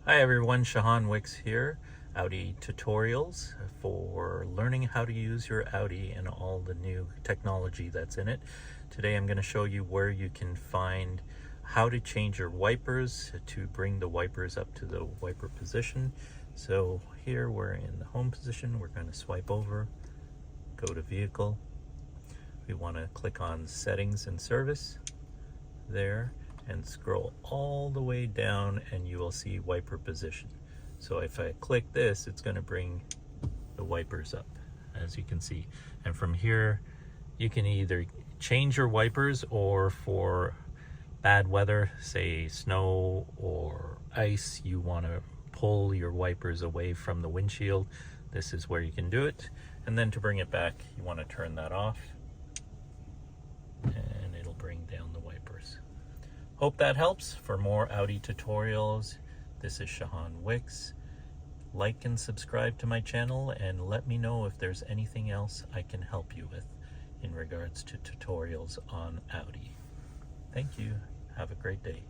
Hi everyone, Shehan Wicks here, Audi tutorials for learning how to use your Audi and all the new technology that's in it. Today I'm going to show you where you can find how to change your wipers to bring the wipers up to the wiper position. So here we're in the home position. We're going to swipe over, go to vehicle. We want to click on settings and service there and scroll all the way down and you will see wiper position. So if I click this, it's going to bring the wipers up, as you can see. And from here you can either change your wipers, or for bad weather, say snow or ice, you want to pull your wipers away from the windshield, this is where you can do it. And then to bring it back, you want to turn that off and it'll bring down the wipers. Hope that helps. For more Audi tutorials, this is Shehan Wicks. Like and subscribe to my channel and let me know if there's anything else I can help you with in regards to tutorials on Audi. Thank you. Have a great day.